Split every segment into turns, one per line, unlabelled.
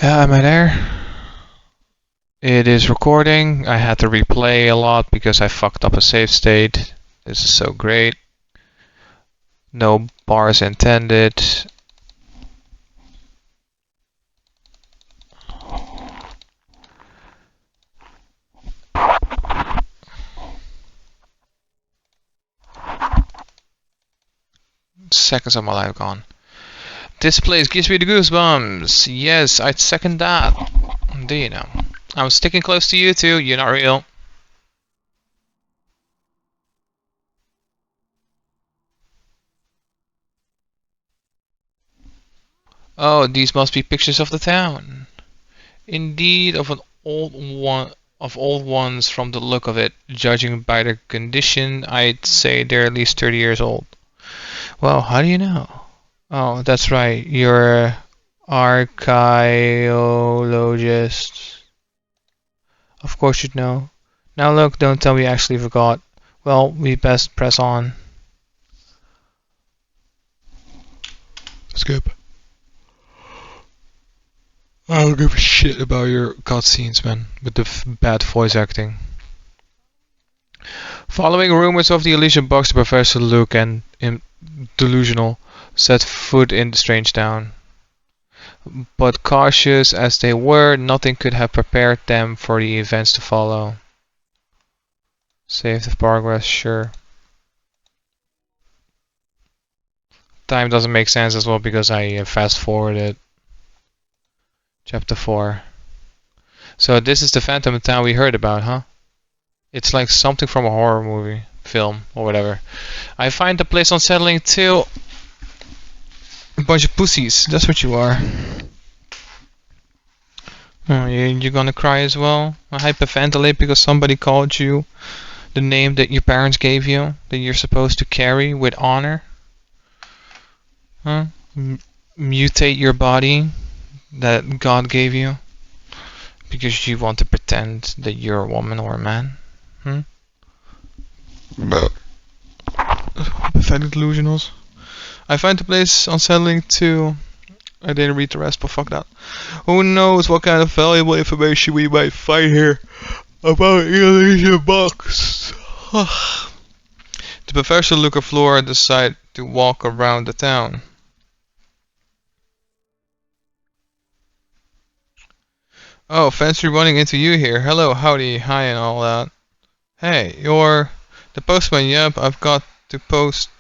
Am I there? It is recording. I had to replay a lot because I fucked up a save state. This is so great. No bars intended. Seconds of my life gone. This place gives me the goosebumps. Yes, I'd second that. Do you know? I'm sticking close to you too. You're not real. Oh, these must be pictures of the town. Indeed, of an old one, of old ones from the look of it. Judging by their condition, I'd say they're at least 30 years old. Well, how do you know? Oh, that's right. You're an archaeologist. Of course you'd know. Now look, don't tell me you actually forgot. Well, we best press on. Skip. I don't give a shit about your cutscenes, man, with the bad voice acting. Following rumors of the Elysian box, Professor Luke and delusional set foot in the strange town. But cautious as they were, nothing could have prepared them for the events to follow. Save the progress, sure. Time doesn't make sense as well because I fast forwarded. Chapter 4. So this is the Phantom Town we heard about, huh? It's like something from a horror movie, film, or whatever. I find the place unsettling too. A bunch of pussies, that's what you are. Oh, you're gonna cry as well? Hyperventilate because somebody called you the name that your parents gave you, that you're supposed to carry with honor? Huh? Mutate your body that God gave you because you want to pretend that you're a woman or a man? Pathetic delusionals. I find the place unsettling too. I didn't read the rest, but fuck that. Who knows what kind of valuable information we might find here about Elysian box. The professor look at floor and decide to walk around the town. Oh, fancy running into you here. Hello, howdy, hi and all that. Hey, you're the postman. Yep, I've got post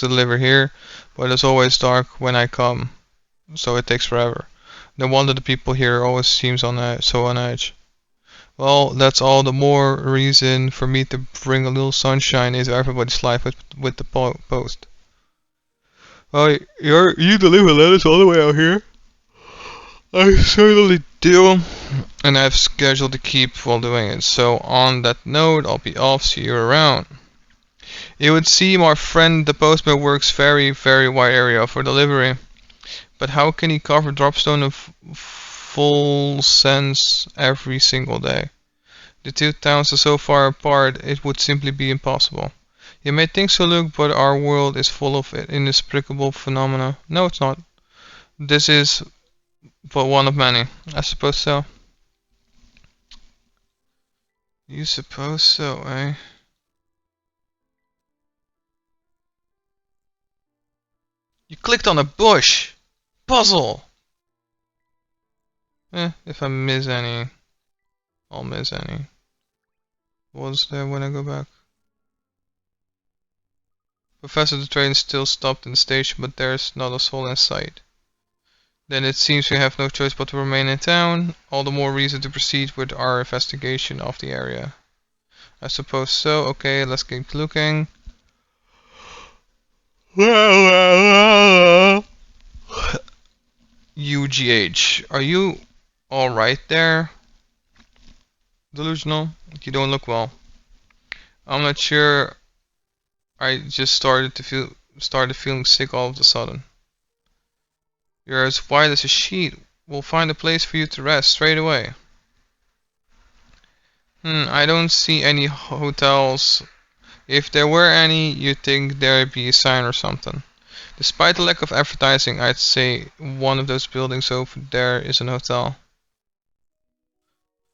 to deliver here, but it's always dark when I come, so it takes forever. No wonder the people here always seem so on edge. Well, that's all the more reason for me to bring a little sunshine into everybody's life with the post. Well, you deliver letters all the way out here? I certainly do, and I've scheduled to keep while doing it. So on that note, I'll be off. See you around. It would seem our friend the postman works very wide area for delivery. But how can he cover Dropstone in full sense every single day? The two towns are so far apart, it would simply be impossible. You may think so, Luke, but our world is full of inexplicable phenomena. No, it's not. This is but one of many. I suppose so. You suppose so, eh? You clicked on a bush! Puzzle! If I miss any, I'll miss any. What's there when I go back? Professor, the train still stopped in the station, but there's not a soul in sight. Then it seems we have no choice but to remain in town. All the more reason to proceed with our investigation of the area. I suppose so. Okay, let's keep looking. UGH. Are you alright there? Delusional? You don't look well. I'm not sure. I just started feeling sick all of a sudden. You're as white as a sheet. We'll find a place for you to rest straight away. I don't see any hotels. If there were any, you'd think there'd be a sign or something. Despite the lack of advertising, I'd say one of those buildings over there is an hotel.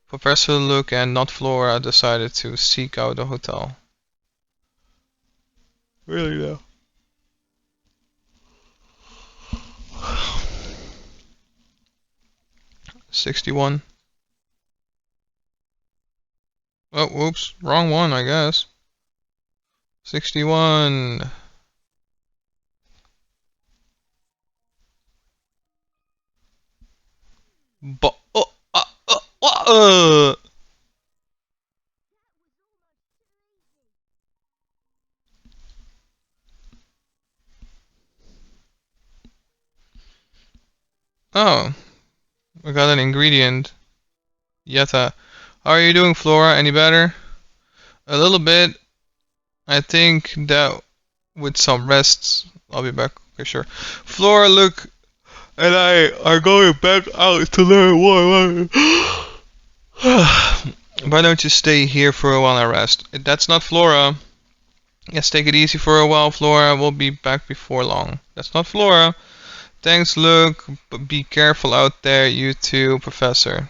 Professor Luke and not Flora decided to seek out a hotel. Really though. 61. Oh, whoops. Wrong one, I guess. 61. Oh, we got an ingredient. Yetta. How are you doing, Flora? Any better? A little bit. I think that with some rest, I'll be back. Okay, sure. Flora, Luke, and I are going back out to learn more. Why don't you stay here for a while and rest? That's not Flora. Yes, take it easy for a while, Flora. We'll be back before long. That's not Flora. Thanks, Luke. But be careful out there, you too, Professor.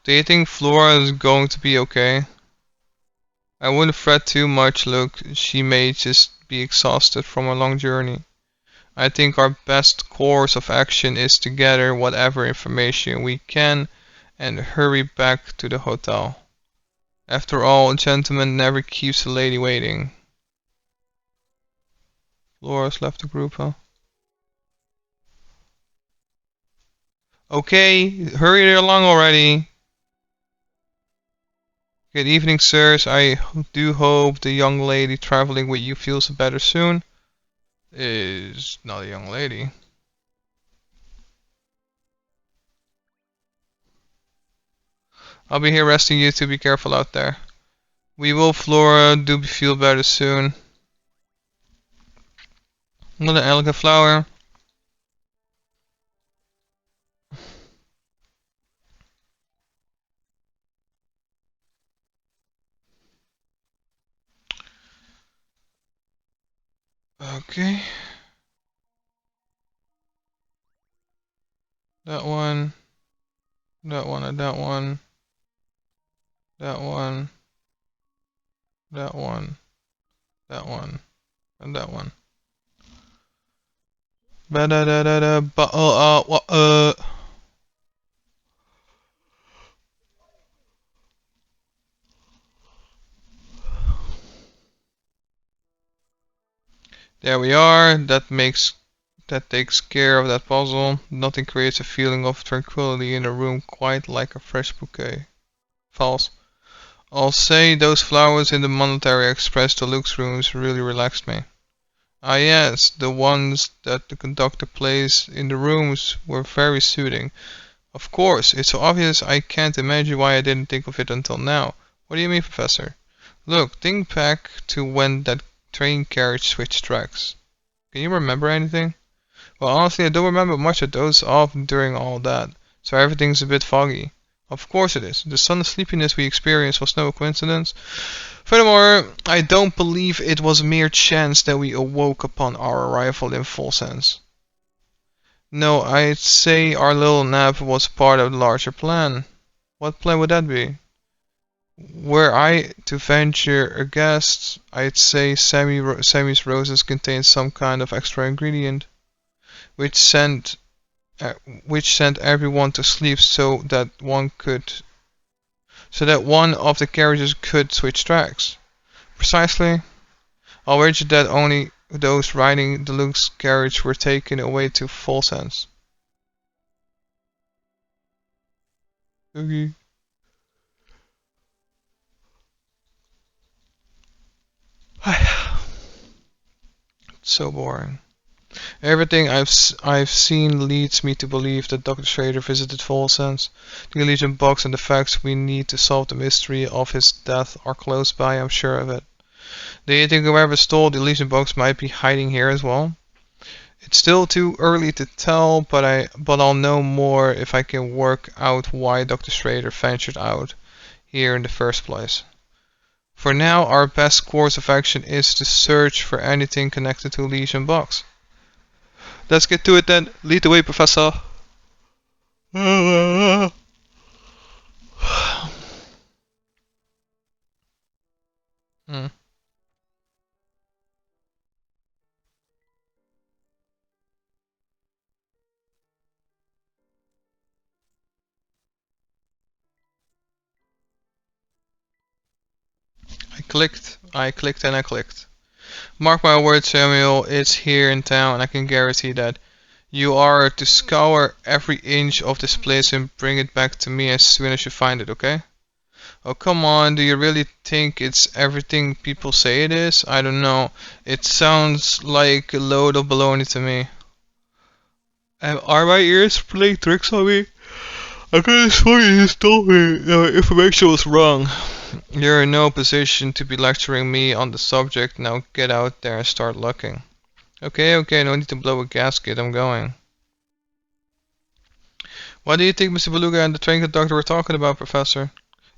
Do you think Flora is going to be okay? I wouldn't fret too much, Luke. She may just be exhausted from a long journey. I think our best course of action is to gather whatever information we can and hurry back to the hotel. After all, a gentleman never keeps a lady waiting. Flora's left the group, huh? Okay, hurry along already. Good evening, sirs. I do hope the young lady traveling with you feels better soon. Is not a young lady. I'll be here resting you to be careful out there. We will, Flora. Do feel better soon. What an elegant flower. Okay. That one. That one and that one. That one. That one. That one. And that one. Ba da da da da ba There we are. That takes care of that puzzle. Nothing creates a feeling of tranquility in a room quite like a fresh bouquet. False. I'll say those flowers in the Monetary Express Deluxe rooms really relaxed me. Ah yes, the ones that the conductor plays in the rooms were very soothing. Of course, it's so obvious I can't imagine why I didn't think of it until now. What do you mean, Professor? Look, think back to when that train carriage switched tracks. Can you remember anything? Well, honestly, I don't remember much. I dozed off during all that, so everything's a bit foggy. Of course it is. The sudden sleepiness we experienced was no coincidence. Furthermore, I don't believe it was mere chance that we awoke upon our arrival in full sense. No, I'd say our little nap was part of the larger plan. What plan would that be? Were I to venture a guess, I'd say Sammy's roses contained some kind of extra ingredient, which sent everyone to sleep so that one of the carriages could switch tracks. Precisely. I'll wager that only those riding the Luke's carriage were taken away to full sense. Okay. So boring. Everything I've seen leads me to believe that Dr. Schrader visited Full Sense. The Elysian Box and the facts we need to solve the mystery of his death are close by, I'm sure of it. Do you think whoever stole the Elysian Box might be hiding here as well? It's still too early to tell, but I'll know more if I can work out why Dr. Schrader ventured out here in the first place. For now, our best course of action is to search for anything connected to Elysian Box. Let's get to it then. Lead the way, Professor. Hmm. I clicked and I clicked. Mark my words, Samuel, it's here in town, and I can guarantee that. You are to scour every inch of this place and bring it back to me as soon as you find it, okay? Oh, come on, do you really think it's everything people say it is? I don't know. It sounds like a load of baloney to me. Are my ears playing tricks on me? I could have sworn you just told me the information was wrong. You're in no position to be lecturing me on the subject. Now get out there and start looking. Okay, no need to blow a gasket. I'm going. What do you think Mr. Beluga and the train conductor were talking about, Professor?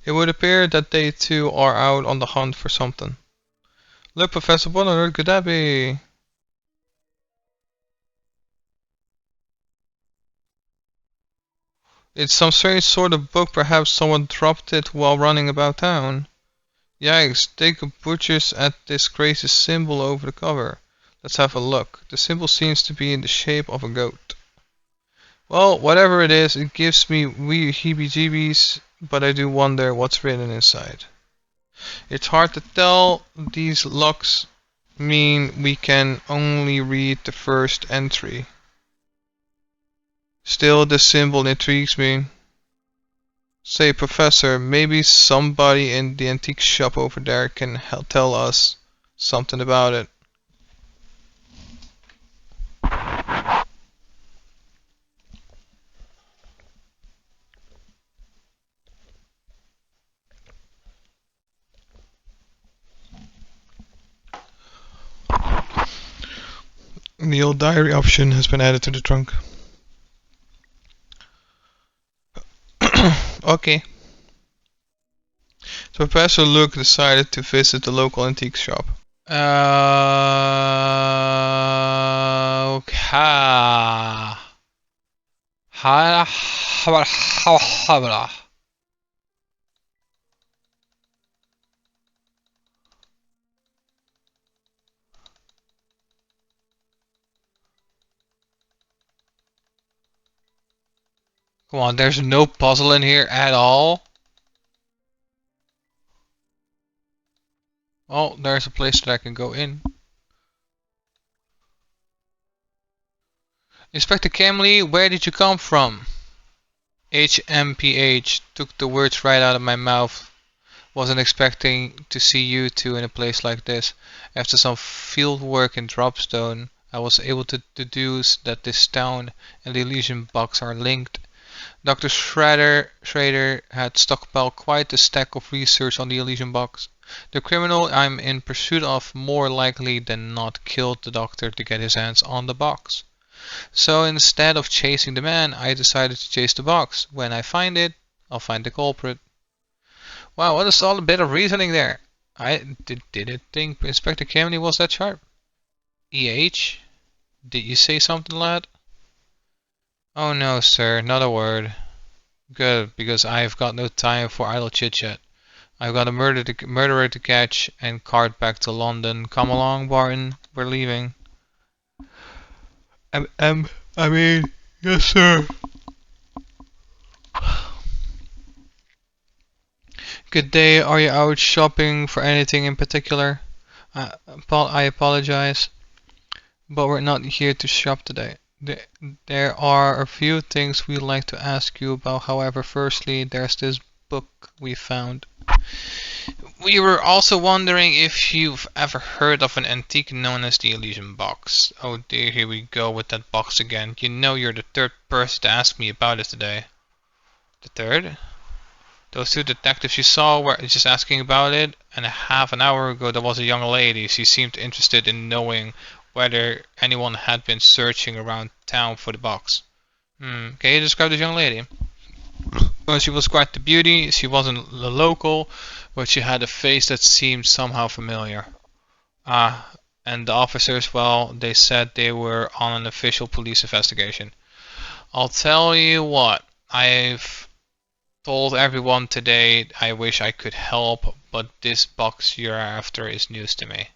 It would appear that they too are out on the hunt for something. Look, Professor, what on earth could that be? It's some strange sort of book. Perhaps someone dropped it while running about town. Yikes, take a butcher's at this crazy symbol over the cover. Let's have a look. The symbol seems to be in the shape of a goat. Well, whatever it is, it gives me wee heebie-jeebies, but I do wonder what's written inside. It's hard to tell. These locks mean we can only read the first entry. Still, the symbol intrigues me. Say, Professor, maybe somebody in the antique shop over there can tell us something about it. The old diary option has been added to the trunk. Okay. So Professor Luke decided to visit the local antique shop. Okay. Come on, there's no puzzle in here at all. Oh, there's a place that I can go in. Inspector Camley, where did you come from? HMPH took the words right out of my mouth. Wasn't expecting to see you two in a place like this. After some field work in Dropstone, I was able to deduce that this town and the Elysian Box are linked. Dr. Schrader had stockpiled quite a stack of research on the Elysian Box. The criminal I'm in pursuit of more likely than not killed the doctor to get his hands on the box. So instead of chasing the man, I decided to chase the box. When I find it, I'll find the culprit. Wow, what a solid bit of reasoning there. I didn't think Inspector Camley was that sharp. EH? Did you say something, lad? Oh no, sir, not a word. Good, because I've got no time for idle chit-chat. I've got a murderer to catch and cart back to London. Come along, Barton. We're leaving. I mean, yes, sir. Good day. Are you out shopping for anything in particular? I apologize, but we're not here to shop today. There are a few things we'd like to ask you about. However, firstly, there's this book we found. We were also wondering if you've ever heard of an antique known as the Elysian Box. Oh dear, here we go with that box again. You know you're the third person to ask me about it today. The third? Those two detectives you saw were just asking about it, and half an hour ago there was a young lady. She seemed interested in knowing whether anyone had been searching around town for the box. Can you describe this young lady? Well, she was quite the beauty. She wasn't a local, but she had a face that seemed somehow familiar. And the officers, well, they said they were on an official police investigation. I'll tell you what, I've told everyone today I wish I could help, but this box you're after is news to me.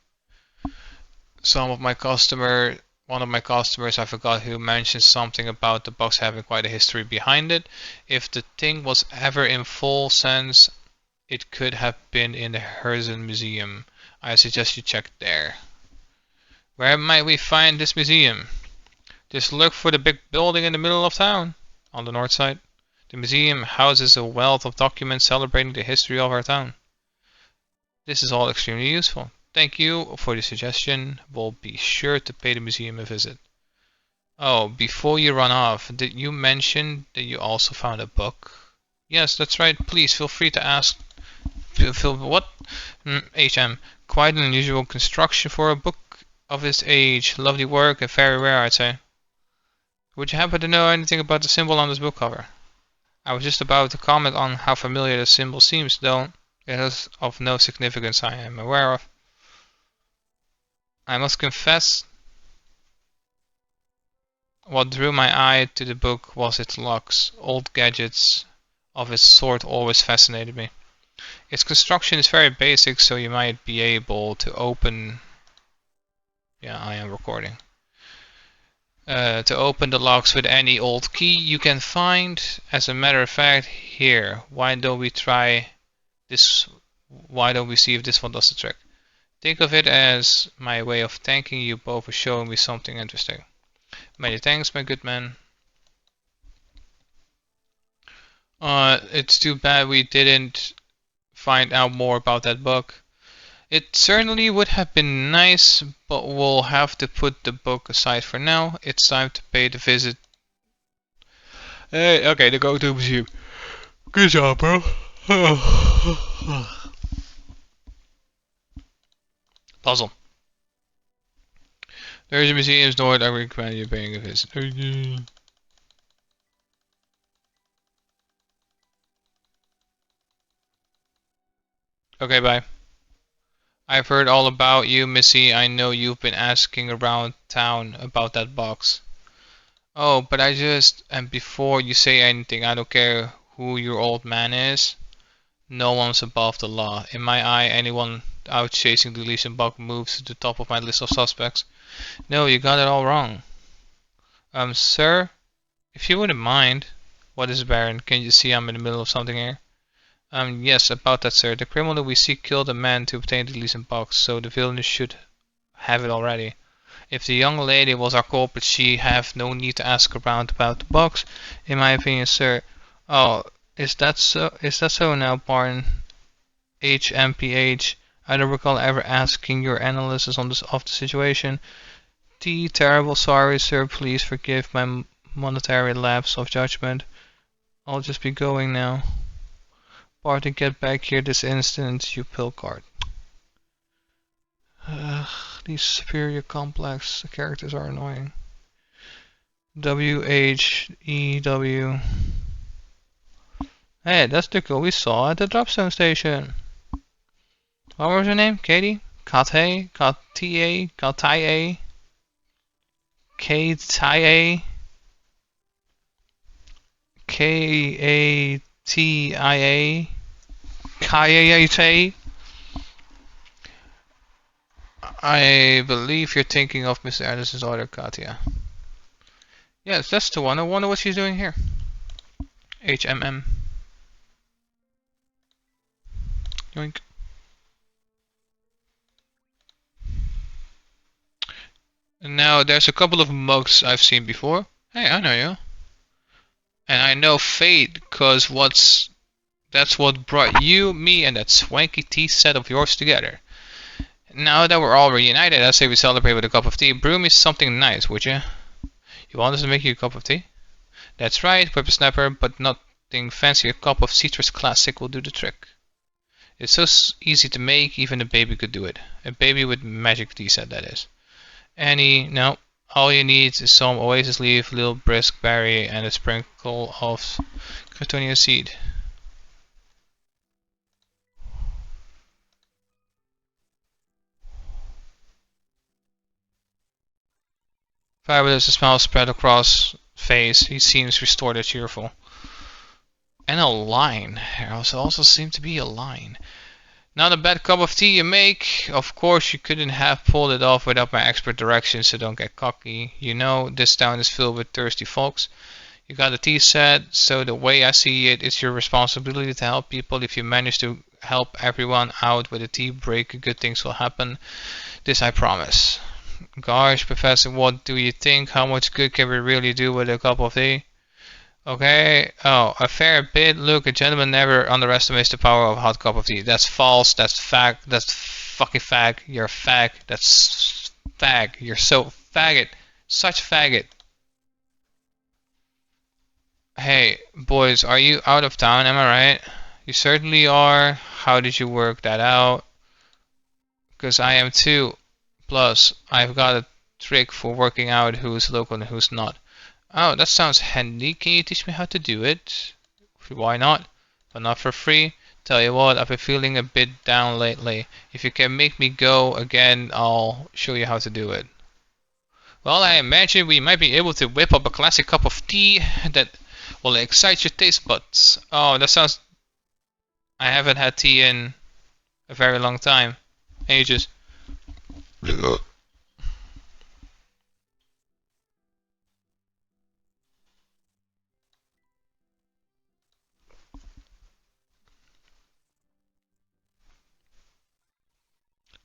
One of my customers, I forgot who, mentioned something about the box having quite a history behind it. If the thing was ever in full sense, it could have been in the Herzl Museum. I suggest you check there. Where might we find this museum? Just look for the big building in the middle of town, on the north side. The museum houses a wealth of documents celebrating the history of our town. This is all extremely useful. Thank you for the suggestion. We'll be sure to pay the museum a visit. Oh, before you run off, did you mention that you also found a book? Yes, that's right. Please feel free to ask. What? HM. Quite an unusual construction for a book of this age. Lovely work and very rare, I'd say. Would you happen to know anything about the symbol on this book cover? I was just about to comment on how familiar the symbol seems, though it is of no significance I am aware of. I must confess, what drew my eye to the book was its locks. Old gadgets of its sort always fascinated me. Its construction is very basic, so you might be able to open... Yeah, I am recording. To open the locks with any old key you can find. As a matter of fact, here, why don't we try this? Why don't we see if this one does the trick? Think of it as my way of thanking you both for showing me something interesting. Many thanks, my good man. It's too bad we didn't find out more about that book. It certainly would have been nice, but we'll have to put the book aside for now. It's time to pay the visit. Hey, okay, the go-to museum. Good job, bro. Puzzle. There's a museum north. I recommend you paying a visit. Okay, bye. I've heard all about you, Missy. I know you've been asking around town about that box. Oh, but and before you say anything, I don't care who your old man is. No one's above the law. In my eye, anyone out chasing the Elysian bug moves to the top of my list of suspects. No, you got it all wrong. Sir, if you wouldn't mind. What is Baron? Can you see I'm in the middle of something here? Yes, about that, sir. The criminal we seek killed a man to obtain the Elysian box, so the villain should have it already. If the young lady was our culprit, she have no need to ask around about the box, in my opinion, sir. Oh, is that so? Is that so now, Barn? HMPH. I don't recall ever asking your analysis on of the situation. Terrible sorry, sir. Please forgive my monetary lapse of judgment. I'll just be going now. Barton, get back here this instant, you pill card. These superior complex characters are annoying. WHEW. Hey, that's the girl we saw at the dropstone station. What was her name? Katie? Kate? Katia? Katia? Katia? Katia? Kayate? I believe you're thinking of Mr. Anderson's daughter, Katia. Yes, that's the one. I wonder what she's doing here. HMM. Yoink. Now, there's a couple of mugs I've seen before. Hey, I know you. And I know Fate, cause that's what brought you, me, and that swanky tea set of yours together. Now that we're all reunited, I say we celebrate with a cup of tea. Brew me something nice, would you? You want us to make you a cup of tea? That's right, whippersnapper, but nothing fancy. A cup of citrus classic will do the trick. It's so easy to make, even a baby could do it. A baby with magic tea set, that is. No. All you need is some oasis leaf, little brisk berry, and a sprinkle of Cotonia seed. Fabulous, a smile spread across face. He seems restored and cheerful. And a line. There also seemed to be a line. Not a bad cup of tea you make. Of course you couldn't have pulled it off without my expert direction, so don't get cocky. You know, this town is filled with thirsty folks. You got the tea set, so the way I see it, it's your responsibility to help people. If you manage to help everyone out with a tea break, good things will happen. This I promise. Gosh, Professor, what do you think? How much good can we really do with a cup of tea? Okay. Oh, a fair bit. Look, a gentleman never underestimates the power of a hot cup of tea. That's false. That's fag. That's fucking fag. You're a fag. That's fag. You're so faggot. Such faggot. Hey, boys, are you out of town? Am I right? You certainly are. How did you work that out? Because I am too. Plus, I've got a trick for working out who's local and who's not. Oh, that sounds handy. Can you teach me how to do it? Why not? But not for free. Tell you what, I've been feeling a bit down lately. If you can make me go again, I'll show you how to do it. Well, I imagine we might be able to whip up a classic cup of tea that will excite your taste buds. Oh, that sounds... I haven't had tea in a very long time. Ages.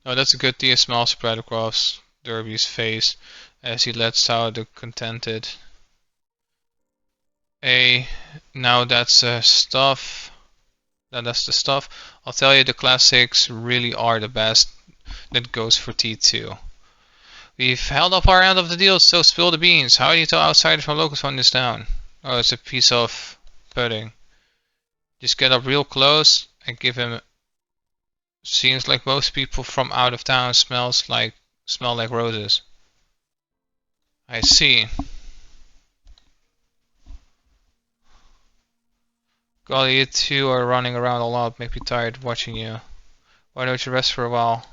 Oh, that's a good tea. A smile spread across Derby's face as he lets out the contented. Now that's stuff. That's the stuff. I'll tell you, the classics really are the best. That goes for tea too. We've held up our end of the deal, so spill the beans. How do you tell outsiders from locals from this town? Oh, it's a piece of pudding. Just get up real close and give him. Seems like most people from out of town smell like roses. I see. Golly, you two are running around a lot. Make me tired watching you. Why don't you rest for a while?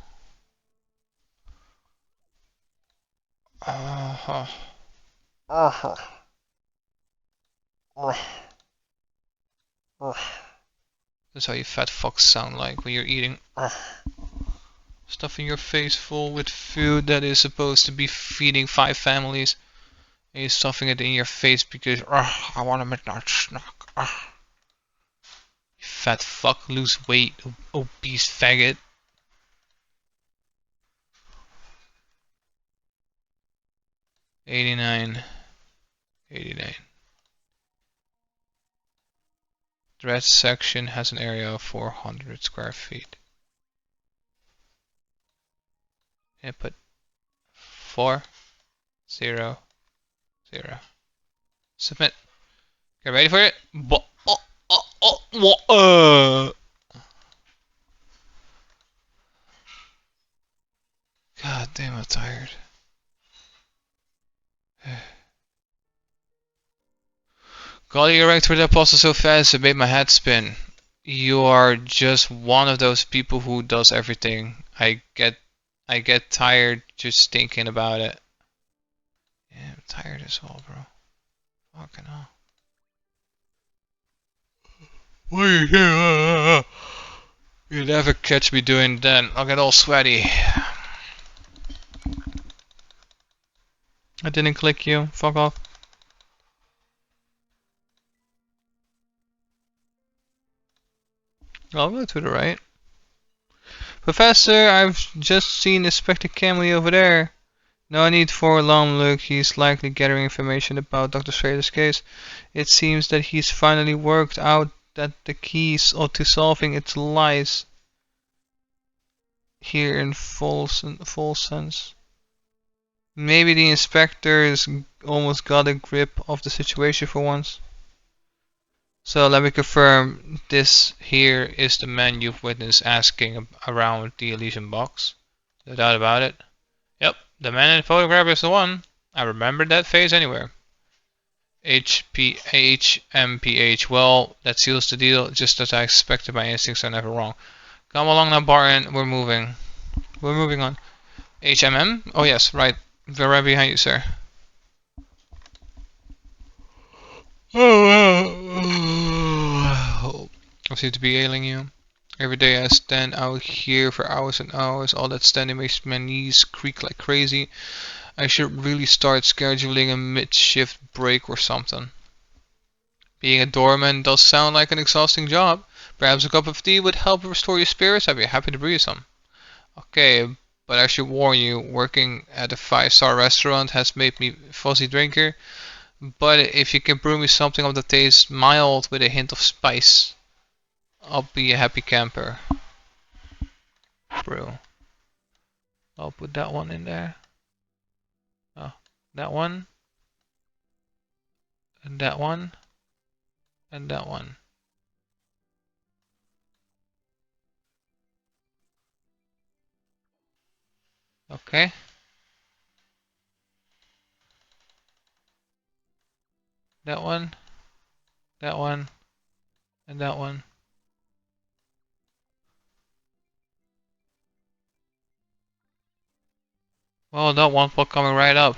That's how you fat fucks sound like when you're eating. Stuffing your face full with food that is supposed to be feeding 5 families. And you're stuffing it in your face because I want a midnight snack. You fat fuck, lose weight, obese faggot. $89. The red section has an area of 400 square feet. Input 4 0 0. Submit. Get ready for it. God damn, I'm tired. Golly, you ranked through that puzzle so fast it made my head spin. You are just one of those people who does everything. I get tired just thinking about it. Yeah, I'm tired as well, bro. Fucking hell. What are you doing? You'll never catch me doing that. I'll get all sweaty. I didn't click you. Fuck off. I'll go to the right. Professor, I've just seen Inspector Camley over there. No need for a long look. He's likely gathering information about Dr. Schrader's case. It seems that he's finally worked out that the keys to solving its lies here in full sense. Maybe the inspector's almost got a grip of the situation for once. So let me confirm, this here is the man you've witnessed asking around the Elysian box. No doubt about it. Yep, the man in the photograph is the one. I remember that face anywhere. HPH. Well, that seals the deal. Just as I expected, my instincts are never wrong. Come along now, Barton. We're moving. We're moving on. HMM? Oh yes, right. They're right behind you, sir. Oh, I seem to be ailing you. Every day I stand out here for hours and hours. All that standing makes my knees creak like crazy. I should really start scheduling a mid-shift break or something. Being a doorman does sound like an exhausting job. Perhaps a cup of tea would help restore your spirits. I'd be happy to brew you some. Okay, but I should warn you, working at a 5-star restaurant has made me a fuzzy drinker. But if you can brew me something of that tastes mild with a hint of spice, I'll be a happy camper. Brew. I'll put that one in there. Oh, that one. And that one. And that one. Okay. That one. That one. And that one. Well, that one for coming right up.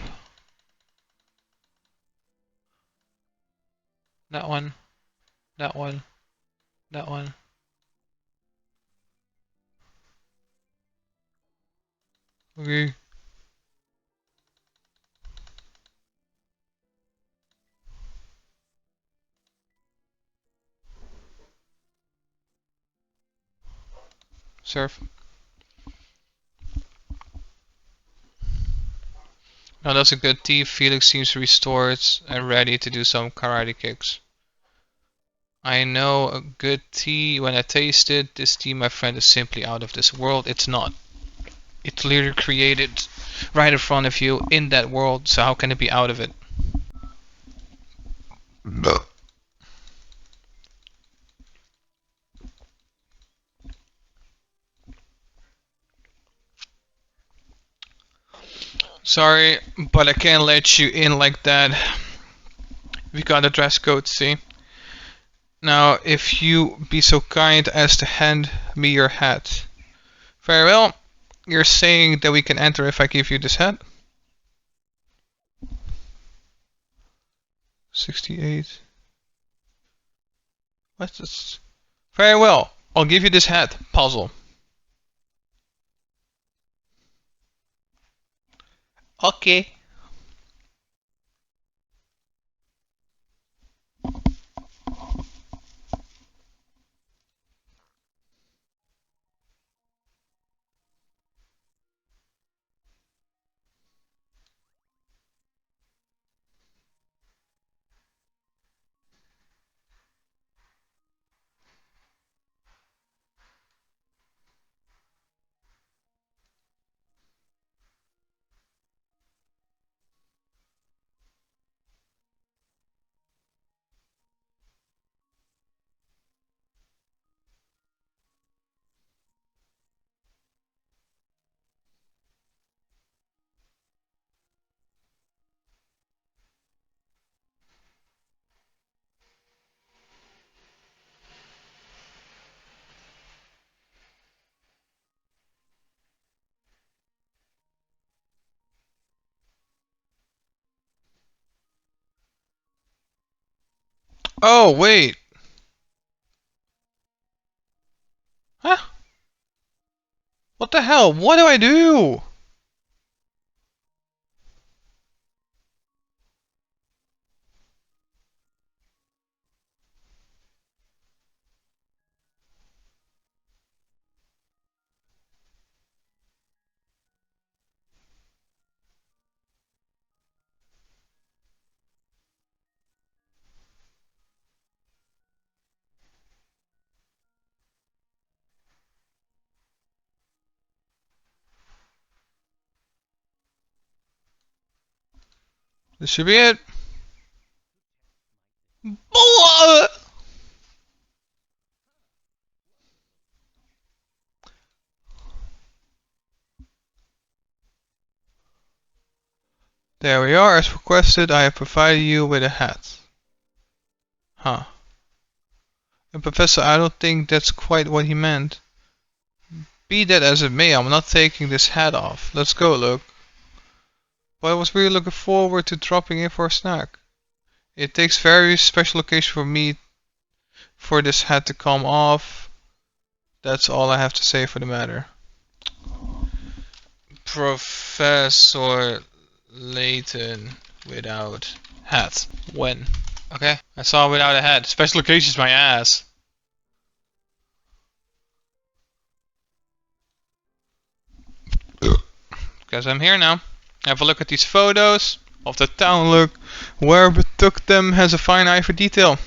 That one. That one. That one. Okay. Surf. Now that's a good tea. Felix seems restored and ready to do some karate kicks. I know a good tea when I taste it. This tea, my friend, is simply out of this world. It's not. It's literally created right in front of you in that world, so how can it be out of it? No. Sorry, but I can't let you in like that. We got a dress code, see? Now, if you be so kind as to hand me your hat. Very well. You're saying that we can enter if I give you this hat? 68. What's this? Very well. I'll give you this hat. Puzzle. Okay. Oh, wait. Huh? What the hell? What do I do? This should be it. There we are, as requested. I have provided you with a hat. Huh. And Professor, I don't think that's quite what he meant. Be that as it may, I'm not taking this hat off. Let's go, look. But I was really looking forward to dropping in for a snack. It takes very special occasion for me for this hat to come off. That's all I have to say for the matter. Professor Layton without hat. When? Okay, I saw without a hat. Special occasion's my ass. Because I'm here now. Have a look at these photos of the town. Look, wherever took them has a fine eye for detail.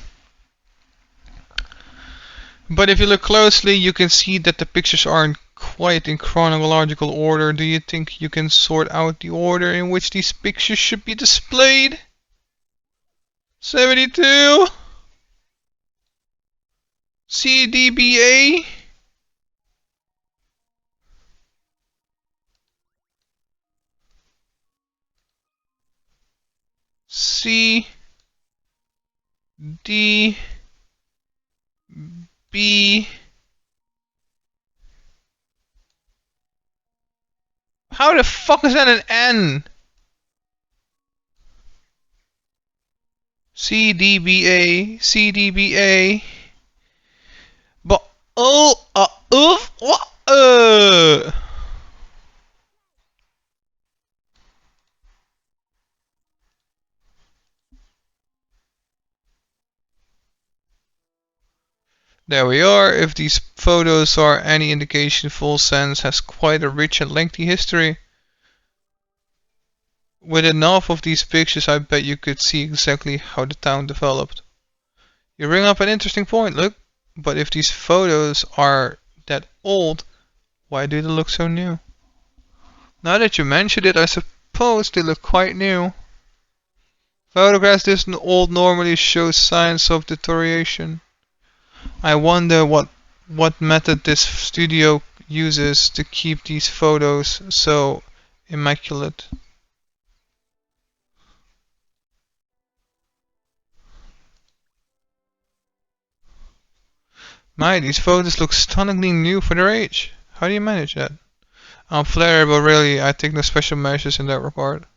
But if you look closely, you can see that the pictures aren't quite in chronological order. Do you think you can sort out the order in which these pictures should be displayed? 72? CDBA? C D B. How the fuck is that an N? CDBA, CDBA. But oof, what? There we are. If these photos are any indication, Full Sense has quite a rich and lengthy history. With enough of these pictures, I bet you could see exactly how the town developed. You bring up an interesting point, look. But if these photos are that old, why do they look so new? Now that you mentioned it, I suppose they look quite new. Photographs this old normally show signs of deterioration. I wonder what method this studio uses to keep these photos so immaculate. My, these photos look stunningly new for their age. How do you manage that? I'm flattered, but really, I take no special measures in that regard.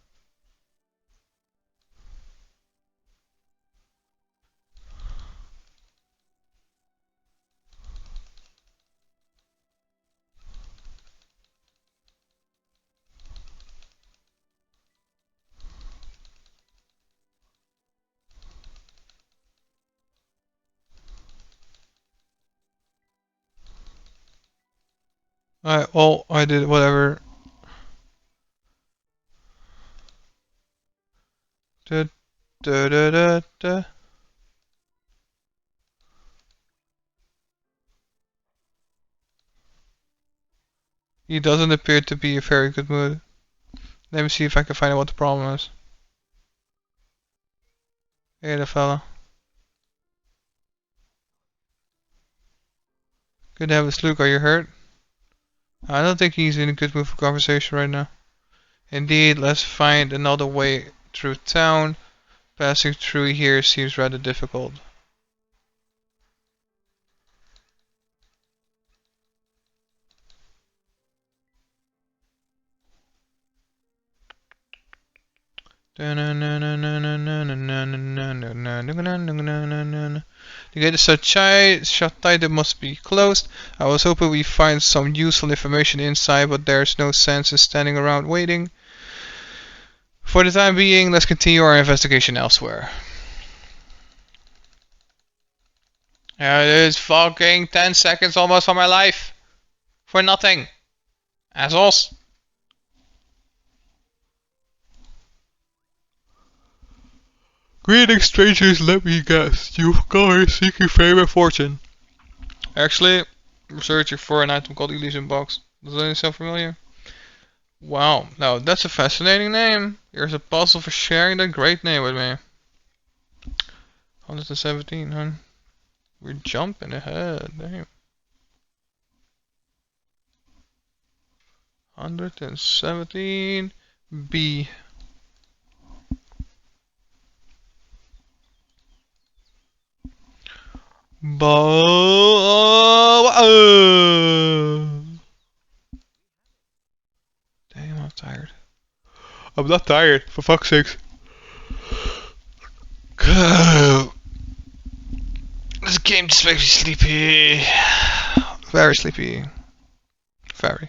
I did whatever. Da, da, da, da, da. He doesn't appear to be in a very good mood. Let me see if I can find out what the problem is. Hey, the fella. Good heavens, Luke, are you hurt? I don't think he's in a good mood for conversation right now. Indeed, let's find another way through town. Passing through here seems rather difficult. The gate is so shut tight it must be closed. I was hoping we'd find some useful information inside, but there's no sense in standing around waiting. For the time being, let's continue our investigation elsewhere. It is fucking 10 seconds almost of my life. For nothing. Assholes. Greetings, strangers, let me guess. You've come here seeking fame and fortune. Actually, I'm searching for an item called Elysian Box. Does that sound familiar? Wow, now that's a fascinating name. Here's a puzzle for sharing that great name with me. 117, huh? We're jumping ahead, damn. 117 B. Damn, I'm tired. I'm not tired, for fuck's sakes. This game just makes me sleepy. Very sleepy. Very.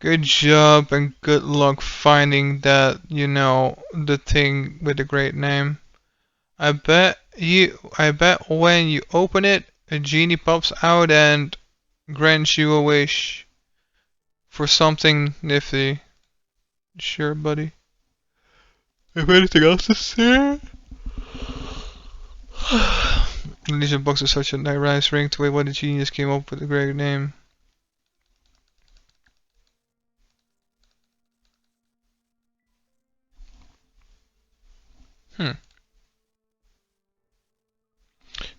Good job and good luck finding that, you know, the thing with the great name. I bet when you open it, a genie pops out and grants you a wish for something nifty. Sure, buddy. If anything else to say? Legion Box is such a nice ring to it. What the genius came up with a great name.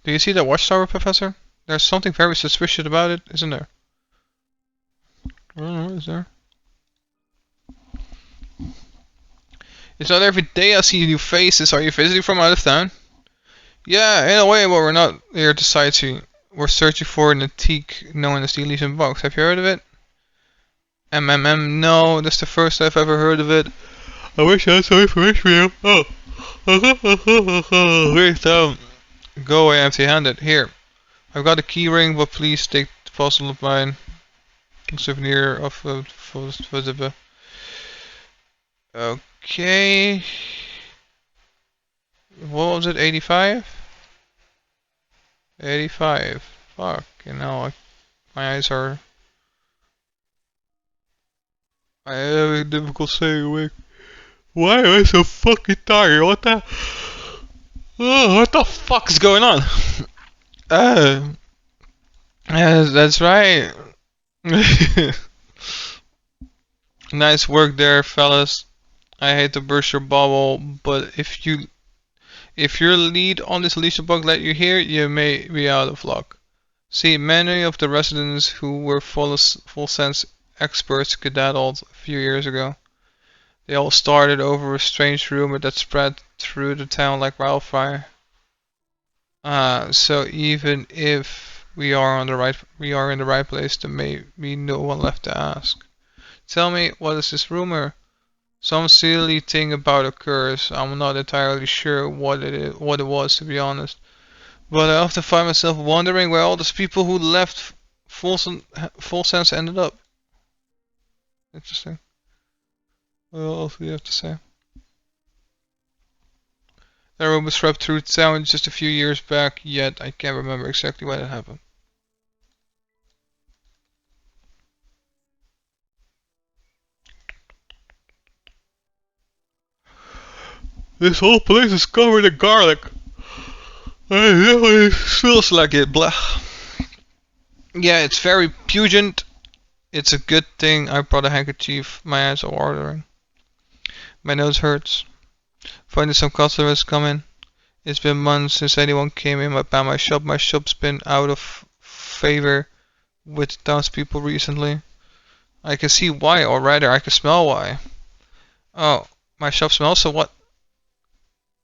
Do you see that watchtower, Professor? There's something very suspicious about it, isn't there? I don't know, is there? It's not every day I see new faces. Are you visiting from out of town? Yeah, in a way, but we're not here to sightsee. We're searching for an antique known as the Elysian Box. Have you heard of it? No, that's the first I've ever heard of it. I wish I had some information for you. Oh. Wait, go away empty-handed. Here, I've got a key ring, but please take the fossil of mine. A souvenir of the. Okay. What was it? 85? 85. Fuck, you know, my eyes are. I have a difficult staying awake. Why am I so fucking tired? What the fuck is going on? That's right. Nice work there, fellas. I hate to burst your bubble, but if your lead on this Alicia bug let you here, you may be out of luck. See, many of the residents who were full sense experts skedaddled a few years ago. They all started over a strange rumor that spread through the town like wildfire. So even if we are in the right place, there may be no one left to ask. Tell me, what is this rumor? Some silly thing about a curse. I'm not entirely sure what it was, to be honest. But I often find myself wondering where all those people who left full sense ended up. Interesting. What else do you have to say? That rumor swept through town just a few years back, yet I can't remember exactly when it happened. This whole place is covered in garlic. It smells like it. Blah. Yeah, it's very pungent. It's a good thing I brought a handkerchief. My eyes are watering. My nose hurts. Finding some customers come in. It's been months since anyone came in by my shop. My shop's been out of favor with townspeople recently. I can see why, or rather, I can smell why. Oh, my shop smells, so what?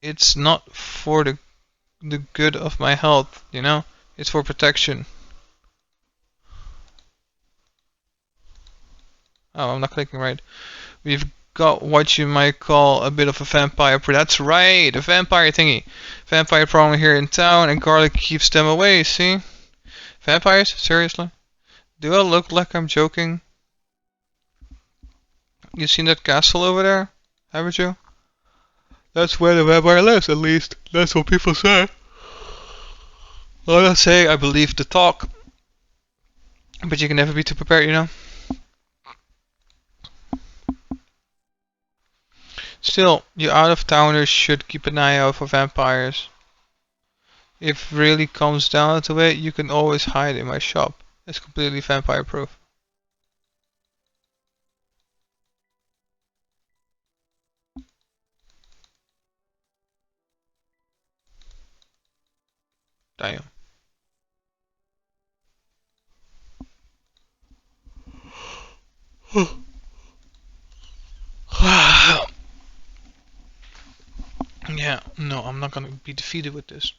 It's not for the good of my health, you know? It's for protection. Oh, I'm not clicking right. We've got what you might call a bit of a vampire. That's right, a vampire thingy. Vampire problem here in town, and garlic keeps them away, see? Vampires? Seriously? Do I look like I'm joking? You seen that castle over there? Haven't you? That's where the vampire lives, at least. That's what people say. Well, I say I believe the talk. But you can never be too prepared, you know? Still, you out-of-towners should keep an eye out for vampires. If really comes down to it, you can always hide in my shop. It's completely vampire-proof. Damn. No, I'm not gonna be defeated with this.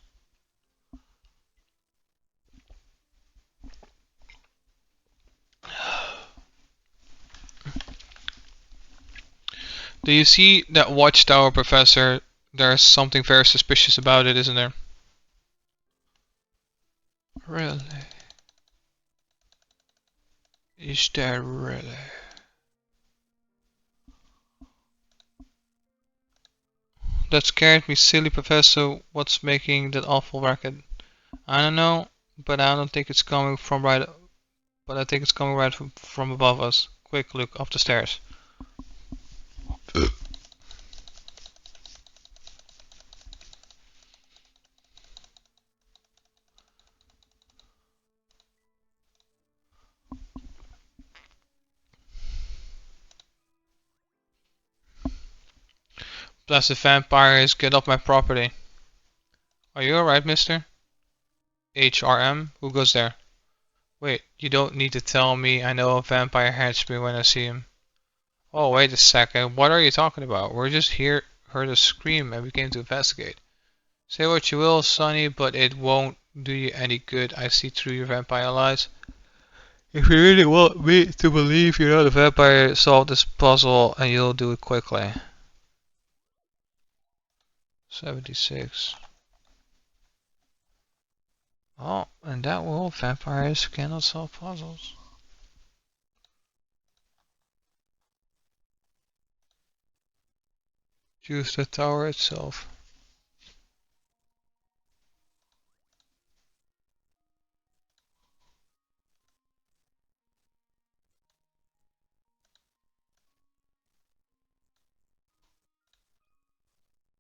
Do you see that watchtower, Professor? There's something very suspicious about it, isn't there? Really? Is there really? That scared me, silly Professor. What's making that awful racket? I don't know, but I don't think it's coming from right. But I think it's coming right from above us. Quick, look up the stairs. Blessed vampires, get off my property. Are you alright, mister? HRM? Who goes there? Wait, you don't need to tell me. I know a vampire hates me when I see him. Oh, wait a second. What are you talking about? We're just here, heard a scream, and we came to investigate. Say what you will, Sonny, but it won't do you any good. I see through your vampire lies. If you really want me to believe you're not a vampire, solve this puzzle and you'll do it quickly. 76. Oh, and that will vampires cannot solve puzzles. Choose the tower itself.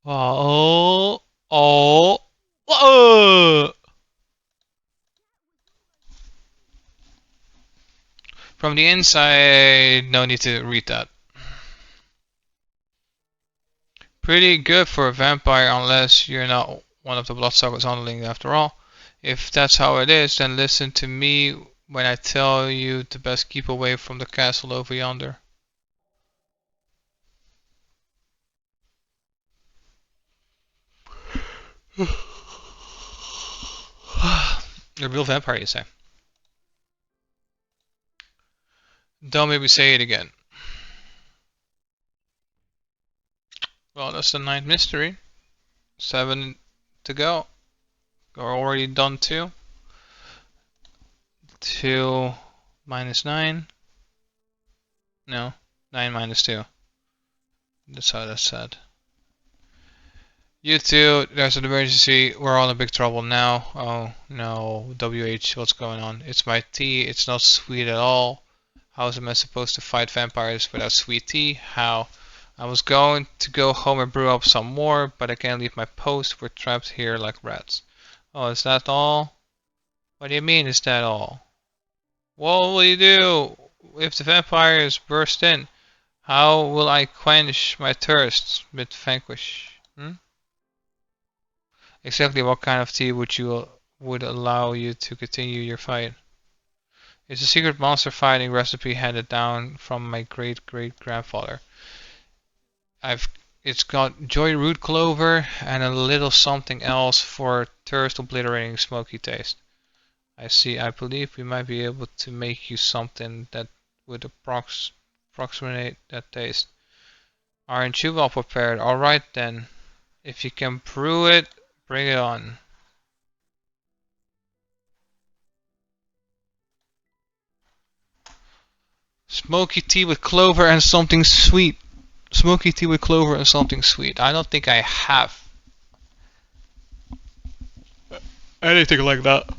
Oh, oh, whoa! From the inside, no need to read that. Pretty good for a vampire, unless you're not one of the bloodsuckers underling after all. If that's how it is, then listen to me when I tell you to best keep away from the castle over yonder. You're a real vampire, you say? Don't make me say it again. Well, that's the ninth mystery. 7 to go. We're already done 2. 2 minus 9. No, 9 minus 2. That's how that's said. You two, there's an emergency. We're all in big trouble now. Oh no, WH, what's going on? It's my tea. It's not sweet at all. How am I supposed to fight vampires without sweet tea? How? I was going to go home and brew up some more, but I can't leave my post. We're trapped here like rats. Oh, is that all? What do you mean, is that all? What will you do if the vampires burst in? How will I quench my thirst with vanquish? Exactly what kind of tea would allow you to continue your fight? It's a secret monster fighting recipe handed down from my great great grandfather. It's got joy root clover and a little something else for thirst obliterating smoky taste. I see. I believe we might be able to make you something that would approximate that taste. Aren't you well prepared? Alright then. If you can brew it, bring it on. Smoky tea with clover and something sweet. Smoky tea with clover and something sweet. I don't think I have anything like that.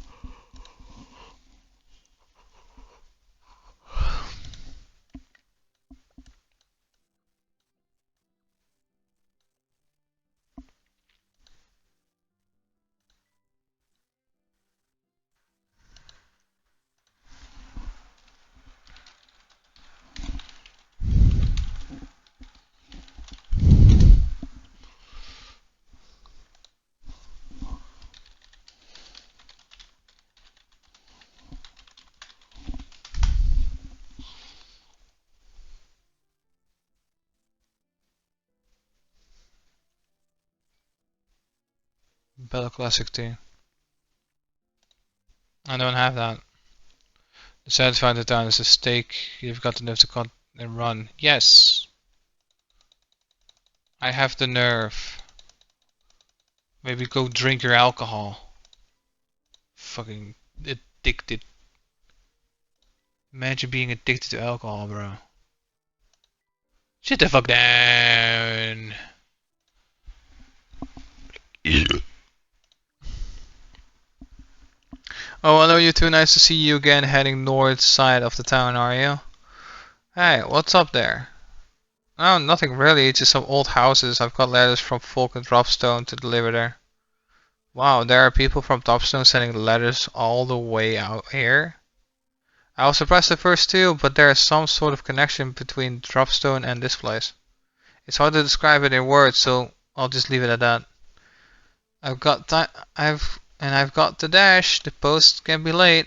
Battle Classic tea. I don't have that. The satisfied the town is a stake. You've got enough to cut and run. Yes! I have the nerve. Maybe go drink your alcohol. Fucking addicted. Imagine being addicted to alcohol, bro. Sit the fuck down. Oh, hello you two. Nice to see you again heading north side of the town, are you? Hey, what's up there? Oh, nothing really. Just some old houses. I've got letters from folk in Dropstone to deliver there. Wow, there are people from Dropstone sending letters all the way out here? I was surprised at first too, but there is some sort of connection between Dropstone and this place. It's hard to describe it in words, so I'll just leave it at that. I've got to dash. The post can be late.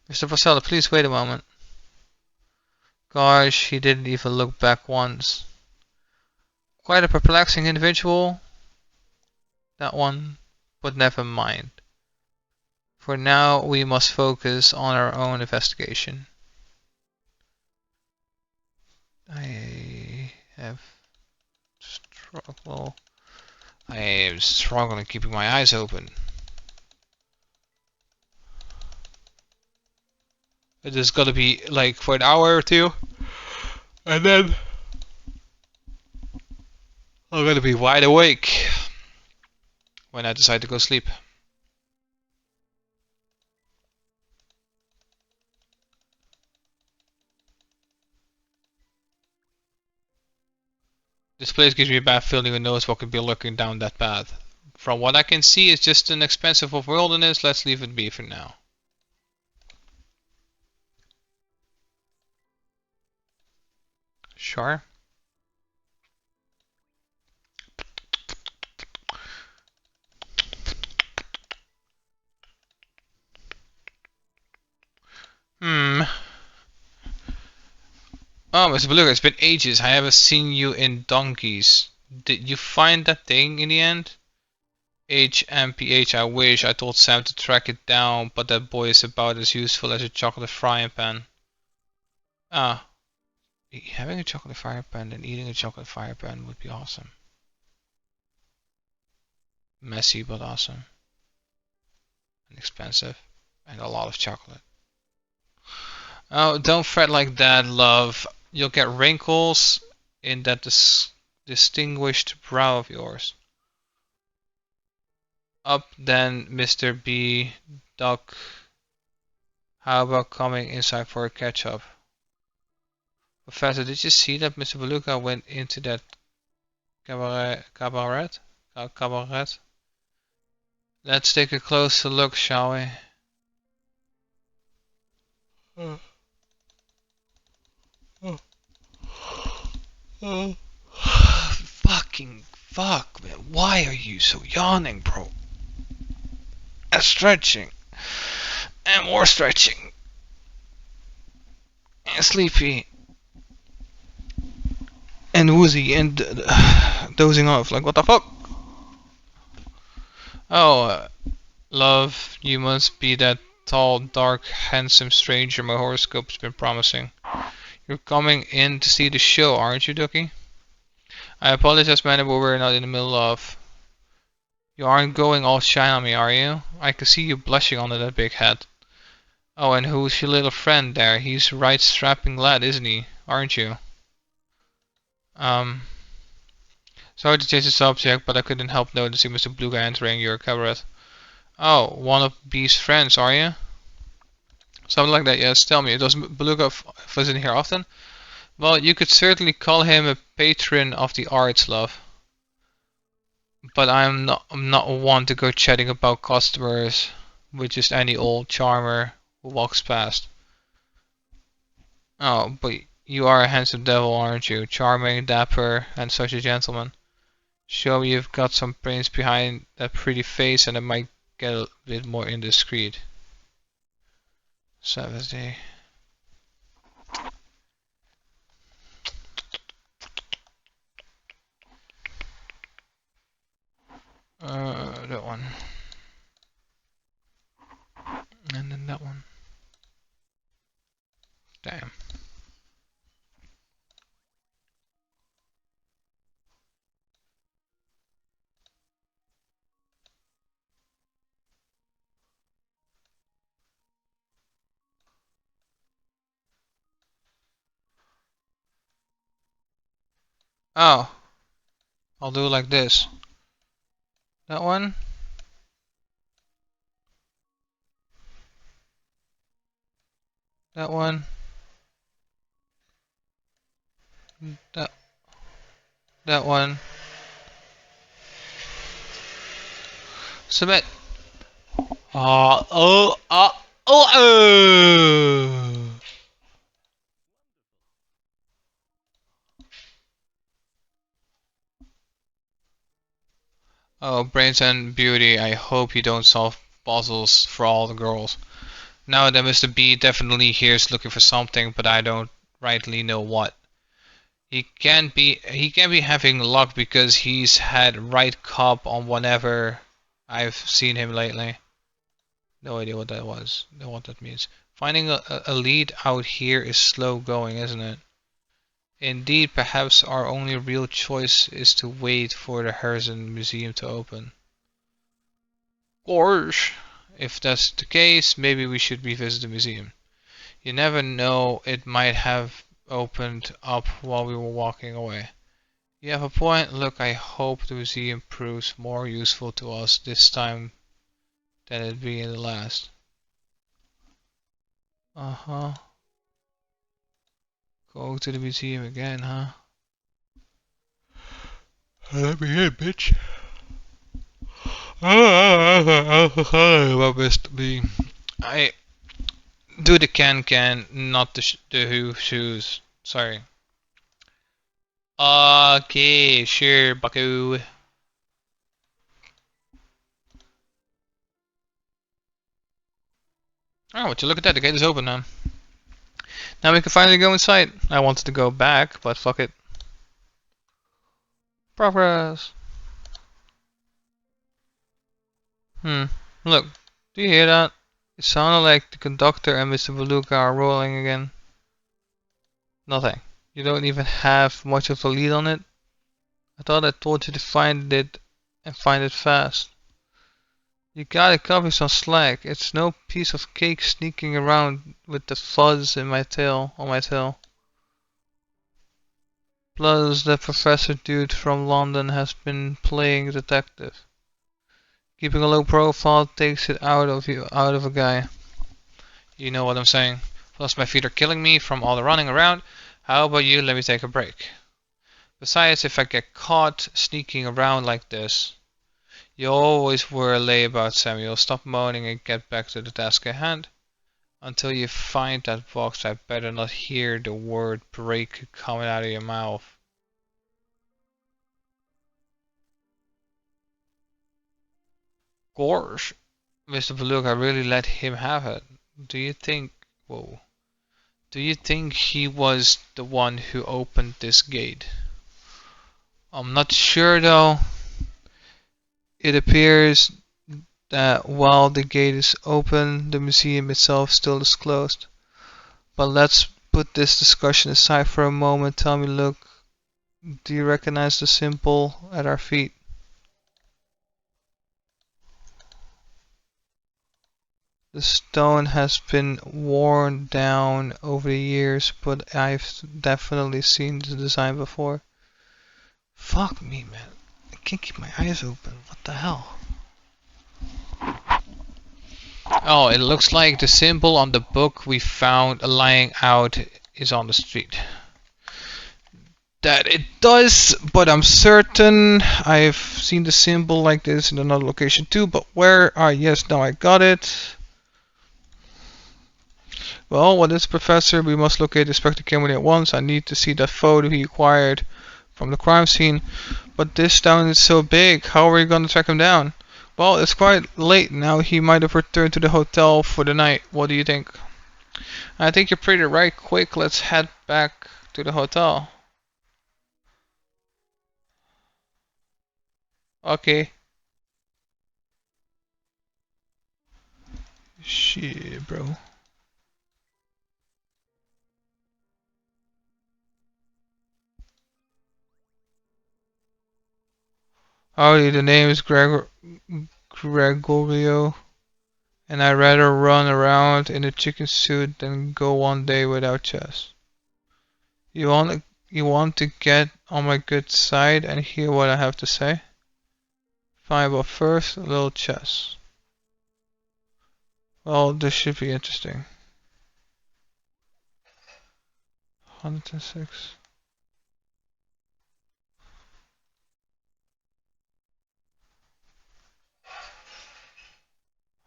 Mr. Vasella, please wait a moment. Gosh, he didn't even look back once. Quite a perplexing individual, that one, but never mind. For now, we must focus on our own investigation. I am struggling keeping my eyes open. It is gonna be like for an hour or two, and then I'm gonna be wide awake when I decide to go sleep. This place gives me a bad feeling who knows what could be lurking down that path. From what I can see, it's just an expanse of wilderness. Let's leave it be for now. Sure. Oh, Mr. Beluga, it's been ages. I haven't seen you in donkeys. Did you find that thing in the end? HMPH, I wish. I told Sam to track it down, but that boy is about as useful as a chocolate frying pan. Ah, having a chocolate frying pan and eating a chocolate frying pan would be awesome. Messy, but awesome. And expensive. And a lot of chocolate. Oh, don't fret like that, love. You'll get wrinkles in that distinguished brow of yours. Up then, Mr. B. Duck. How about coming inside for a catch-up? Professor, did you see that Mr. Beluga went into that cabaret? Let's take a closer look, shall we? Fucking fuck, man. Why are you so yawning, bro? And stretching. And more stretching. And sleepy. And woozy. And dozing off. Like, what the fuck? Oh, love, you must be that tall, dark, handsome stranger my horoscope's been promising. You're coming in to see the show, aren't you, Ducky? I apologize, man, but we're not in the middle of... You aren't going all shy on me, are you? I can see you blushing under that big hat. Oh, and who's your little friend there? He's a right strapping lad, isn't he? Aren't you? Sorry to change the subject, but I couldn't help noticing Mr. Beluga entering your cabaret. Oh, one of B's friends, are you? Something like that, yes. Tell me, does Beluga visit here often? Well, you could certainly call him a patron of the arts, love. But I'm not one to go chatting about customers with just any old charmer who walks past. Oh, but you are a handsome devil, aren't you? Charming, dapper, and such a gentleman. Show me you've got some brains behind that pretty face and it might get a bit more indiscreet. Saturday. one. And then that one. Damn. Oh, I'll do it like this. That one. That one. That that one. Submit. Oh. Oh, brains and beauty. I hope you don't solve puzzles for all the girls. Now that Mr. B definitely here is looking for something, but I don't rightly know what. He can't be having luck because he's had right cop on whenever I've seen him lately. No idea what that was. Know what that means. Finding a lead out here is slow going, isn't it? Indeed, perhaps our only real choice is to wait for the Harrison Museum to open. Gosh, if that's the case, maybe we should revisit the museum. You never know, it might have opened up while we were walking away. You have a point. Look, I hope the museum proves more useful to us this time than it be in the last. Uh-huh. Go to the museum again, huh? Let me in, bitch. What must be? I do the can, not the who shoes. Sorry. Okay, sure, bucko. Oh, would you look at that? The gate is open now. Now we can finally go inside. I wanted to go back, but fuck it. Progress. Look, do you hear that? It sounded like the conductor and Mr. Beluga are rolling again. Nothing. You don't even have much of a lead on it? I thought I told you to find it and find it fast. You gotta cut me some slack. It's no piece of cake sneaking around with the fuzz in my tail, on my tail. Plus, the professor dude from London has been playing detective. Keeping a low profile takes it out of a guy. You know what I'm saying. Plus, my feet are killing me from all the running around. How about you let me take a break? Besides, if I get caught sneaking around like this, you always worry about Samuel. Stop moaning and get back to the task at hand. Until you find that box, I better not hear the word break coming out of your mouth. Gosh, Mr. Beluga really let him have it. Do you think... Whoa. Do you think he was the one who opened this gate? I'm not sure though. It appears that while the gate is open, the museum itself still is closed. But let's put this discussion aside for a moment. Tell me, look, do you recognize the symbol at our feet? The stone has been worn down over the years, but I've definitely seen the design before. Fuck me, man. I can't keep my eyes open. What the hell? Oh, it looks like the symbol on the book we found lying out is on the street. That it does, but I'm certain I've seen the symbol like this in another location too, but where? Ah, yes, now I got it. Well, what is Professor? We must locate Inspector Kimberly at once. I need to see that photo he acquired from the crime scene. But this town is so big, how are we going to track him down? Well, it's quite late now. He might have returned to the hotel for the night. What do you think? I think you're pretty right. Quick, let's head back to the hotel. Okay. Shit, bro. Howdy, the name is Gregorio, and I'd rather run around in a chicken suit than go one day without chess. You want to get on my good side and hear what I have to say? Fine, but first, a little chess. Well, this should be interesting. 106.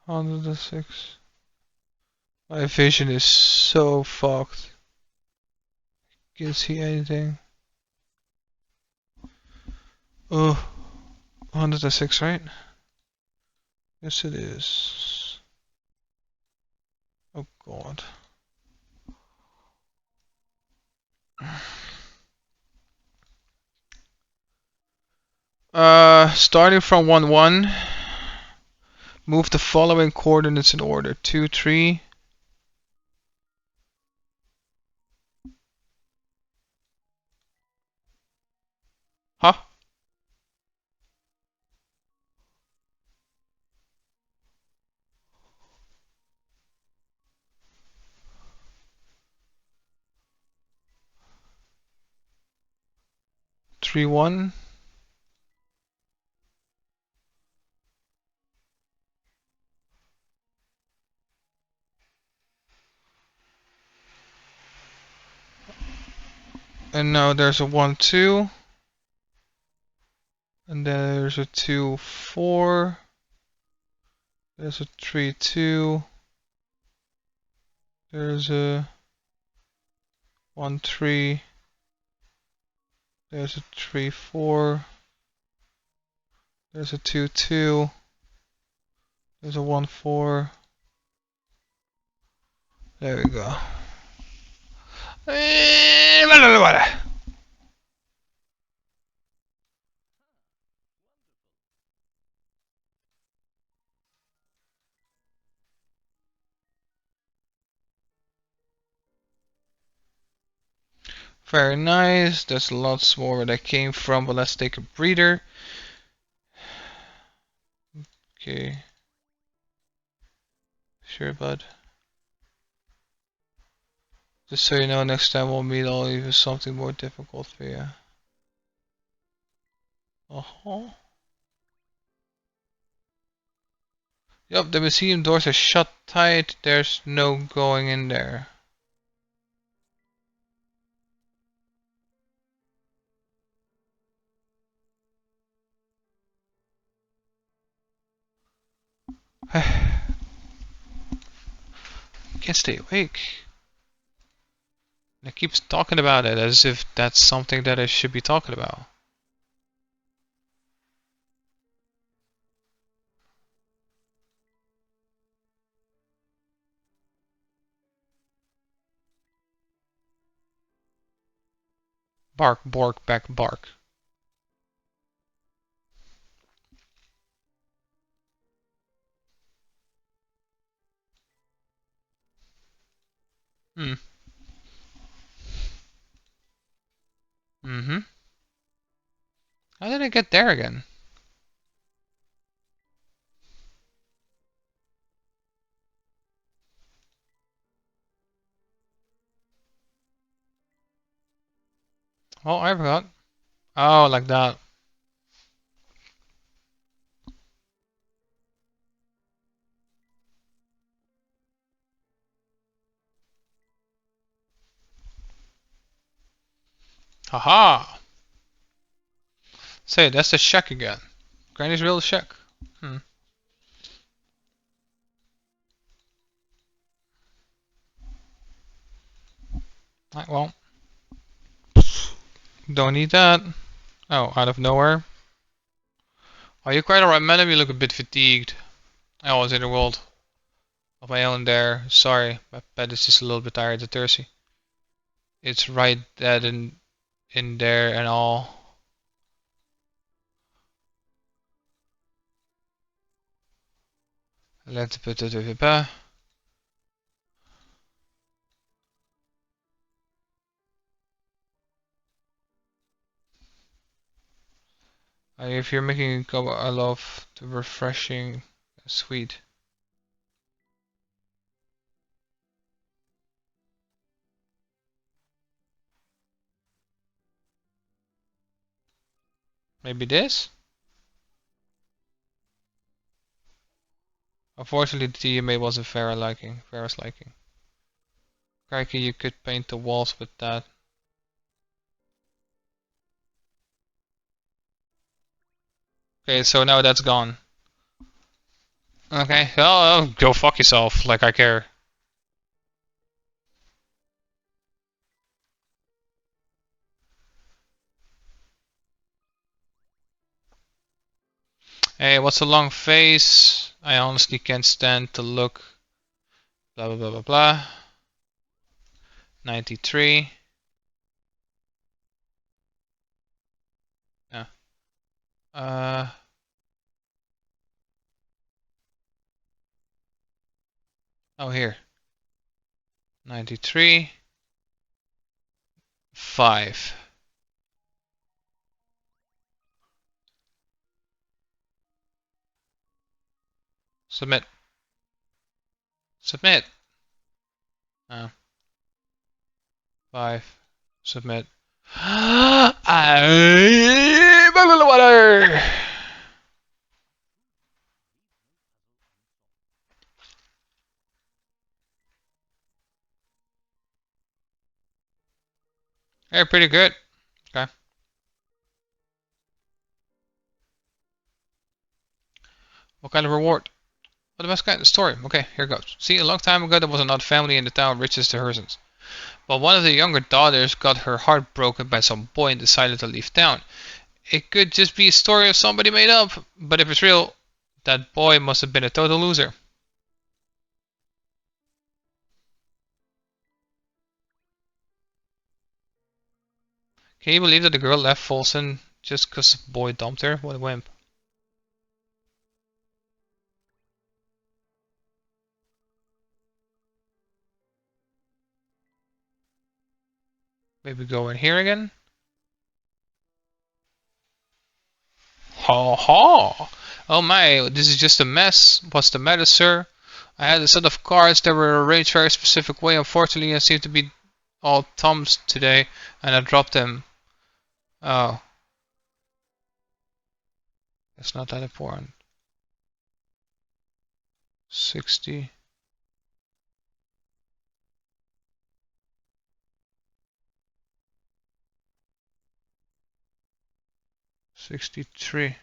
106. My vision is so fucked. Can't see anything. Oh, 106, right? Yes, it is. Oh god. Starting from 1 1, move the following coordinates in order: 2 3. Huh? Three one. And now there's a 1 2. And then there's a 2 4. There's a 3 2. There's a 1 3. There's a 3 4. There's a 2 2. There's a 1 4. There we go. Very nice. There's lots more where that came from, but let's take a breather. Okay. Sure, bud. Just so you know, next time we'll meet, I'll leave something more difficult for you. Uh-huh. Yup, the museum doors are shut tight. There's no going in there. Can't stay awake. And it keeps talking about it as if that's something that I should be talking about. Bark, bork, back, bark. Hmm. Mm-hmm. How did I get there again? Oh, I forgot. Oh, like that. Haha! Say, that's the shack again. Granny's real shack. Hmm. Right, well. Don't need that. Oh, out of nowhere. Oh, you're quite alright, madam. You look a bit fatigued. I was in a world of my own there. Sorry, my pet is just a little bit tired and thirsty. It's right that in there and all. Let's put it over. If you're making a cup, I love the refreshing, sweet. Maybe this? Unfortunately, the TMA wasn't Farah's liking. Crikey, you could paint the walls with that. Okay, so now that's gone. Okay, well, go fuck yourself, like I care. Hey, what's a long face? I honestly can't stand to look. Blah blah blah blah blah. 93. Yeah. Oh, here. 93. 5. Submit. Submit. 5. Submit. Water. Hey, pretty good. Okay. What kind of reward? What the best kind of story? Okay, here goes. See, a long time ago there was another family in the town rich as the Hersons. But one of the younger daughters got her heart broken by some boy and decided to leave town. It could just be a story of somebody made up, but if it's real, that boy must have been a total loser. Can you believe that the girl left Folsom just because the boy dumped her? What a wimp. Maybe go in here again? Ha ha! Oh my, this is just a mess. What's the matter, sir? I had a set of cards that were arranged very specific way. Unfortunately, I seem to be all thumbs today, and I dropped them. Oh, it's not that important. 60. 63.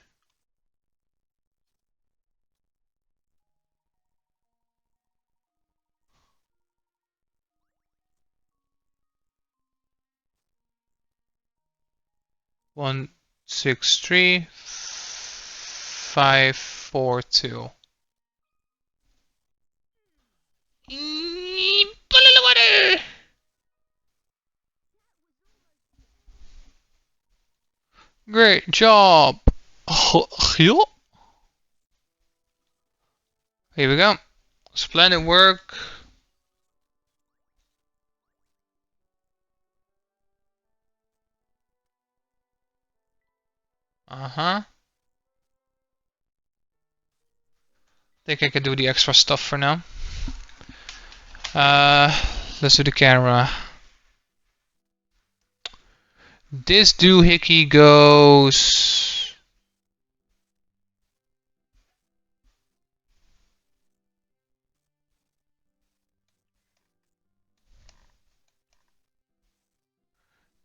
One 6 3 5 4 2. Great job. Here we go. Splendid work. Think I can do the extra stuff for now. Let's do the camera. This doohickey goes.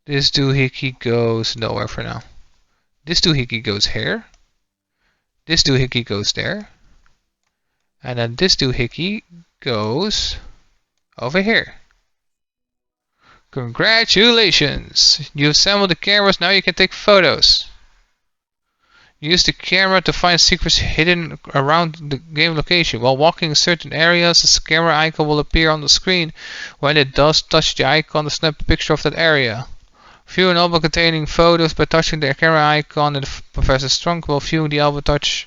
This doohickey goes nowhere for now. This doohickey goes here. This doohickey goes there. And then this doohickey goes over here. Congratulations! You assembled the cameras, now you can take photos. Use the camera to find secrets hidden around the game location. While walking in certain areas, the camera icon will appear on the screen. When it does, touch the icon to snap a picture of that area. View an album containing photos by touching the camera icon in the professor's trunk while viewing the album touch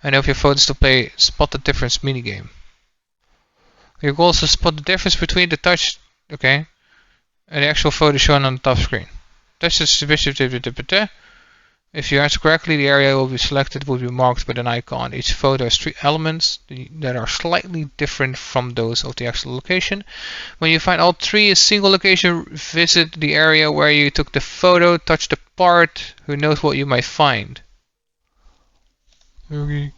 and of your photos to play Spot the Difference minigame. Your goal is to spot the difference between the touch, okay, and the actual photo shown on the top screen. Touch the If you answer correctly, the area will be selected will be marked with an icon. Each photo has 3 elements that are slightly different from those of the actual location. When you find all 3 in a single location, visit the area where you took the photo, touch the part, who knows what you might find. Okay.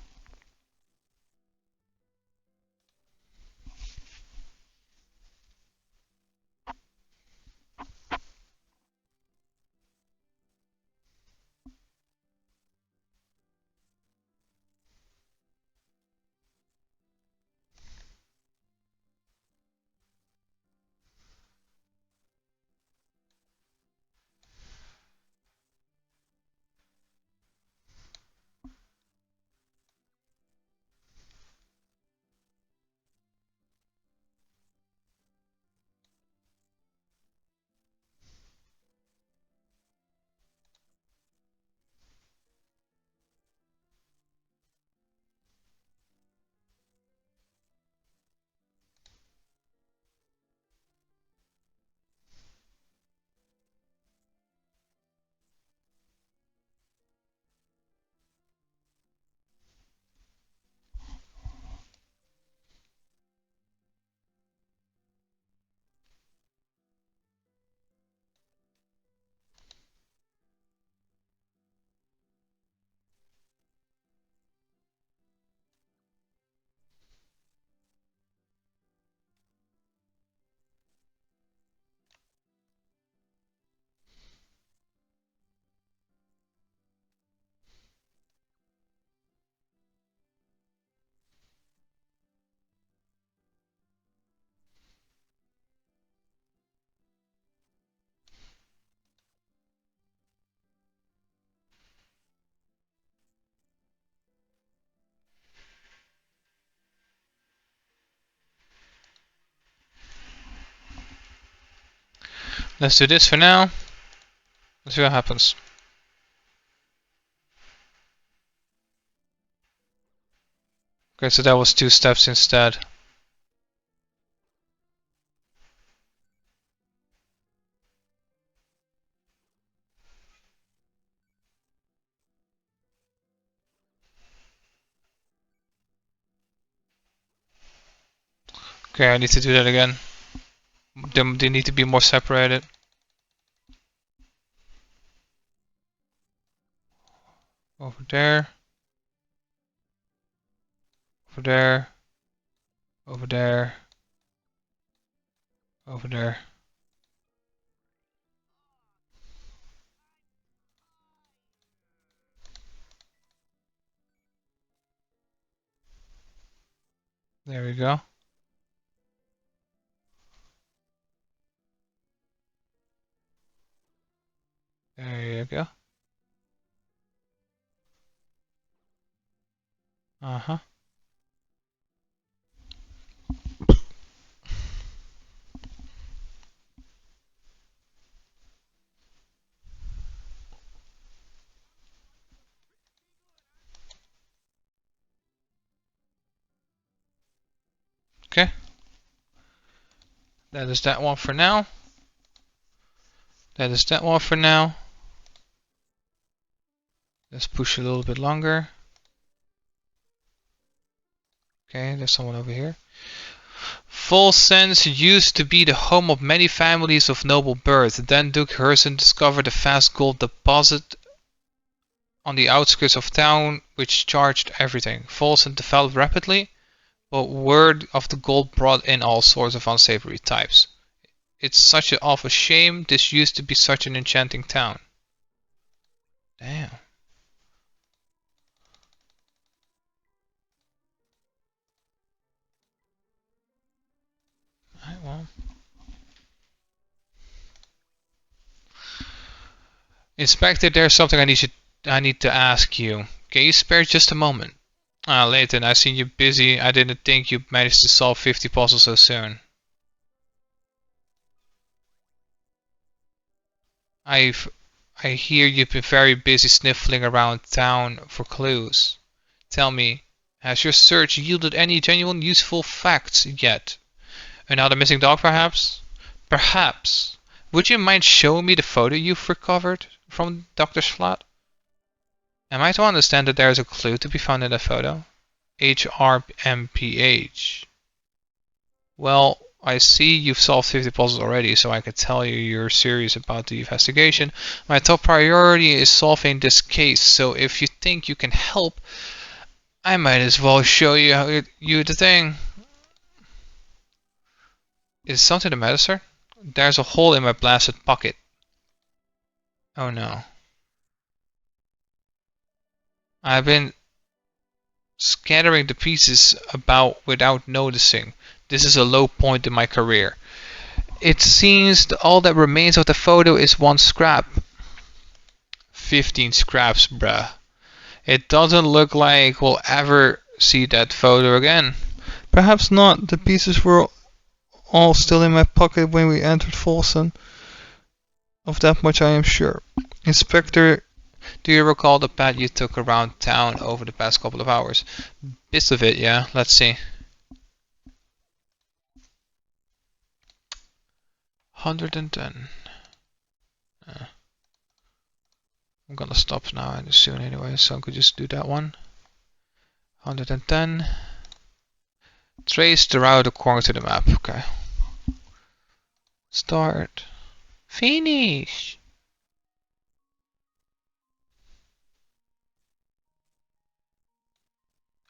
Let's do this for now. Let's see what happens. Okay, so that was 2 steps instead. Okay, I need to do that again. They need to be more separated. Over there. Over there. Over there. Over there. There we go. There you go. Uh-huh. Okay. That is that one for now. That is that one for now. Let's push a little bit longer. Okay, there's someone over here. Volscens used to be the home of many families of noble birth. Then Duke Herzen discovered a vast gold deposit on the outskirts of town which charged everything. Volscens developed rapidly, but word of the gold brought in all sorts of unsavory types. It's such an awful shame. This used to be such an enchanting town. Damn. Alright, well. Inspector, there's something I need to ask you. Can you spare just a moment? Layton, I've seen you busy. I didn't think you managed to solve 50 puzzles so soon. I hear you've been very busy sniffling around town for clues. Tell me, has your search yielded any genuine useful facts yet? Another missing dog, perhaps? Perhaps. Would you mind showing me the photo you've recovered from Doctor's flat? Am I to understand that there is a clue to be found in that photo? HRMPH. Well, I see you've solved 50 puzzles already, so I can tell you're serious about the investigation. My top priority is solving this case, so if you think you can help, I might as well show you the thing. Is something the matter, sir? There's a hole in my blasted pocket. Oh no. I've been scattering the pieces about without noticing. This is a low point in my career. It seems all that remains of the photo is one scrap. 15 scraps, bruh. It doesn't look like we'll ever see that photo again. Perhaps not. The pieces were all still in my pocket when we entered Folsom. Of that much I am sure. Inspector, do you recall the path you took around town over the past couple of hours? Bits of it, yeah. Let's see. 110. I'm gonna stop now soon anyway, so I could just do that one. 110. Trace the route according to the map. Okay. Start. Finish.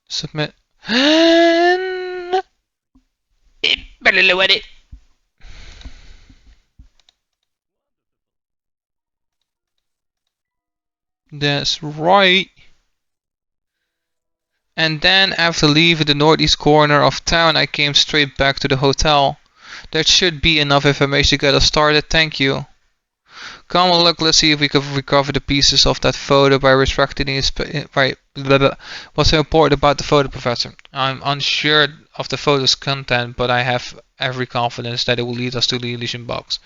Submit. And that's right. And then, after leaving the northeast corner of town, I came straight back to the hotel. That should be enough information to get us started, thank you. Come on, look, let's see if we can recover the pieces of that photo by restricting What's so important about the photo, Professor? I'm unsure of the photo's content, but I have every confidence that it will lead us to the illusion box.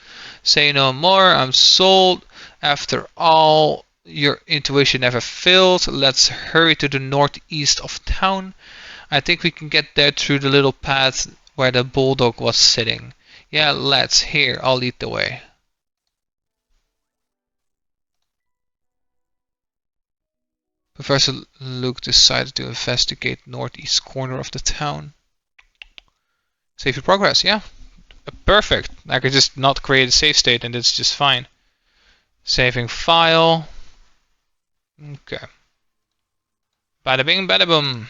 Say no more, I'm sold. After all, your intuition never failed. Let's hurry to the northeast of town. I think we can get there through the little path where the bulldog was sitting. Yeah, let's. Here, I'll lead the way. Professor Luke decided to investigate northeast corner of the town. Save your progress, yeah. Perfect. I could just not create a save state and it's just fine. Saving file. Okay. Bada bing, bada boom.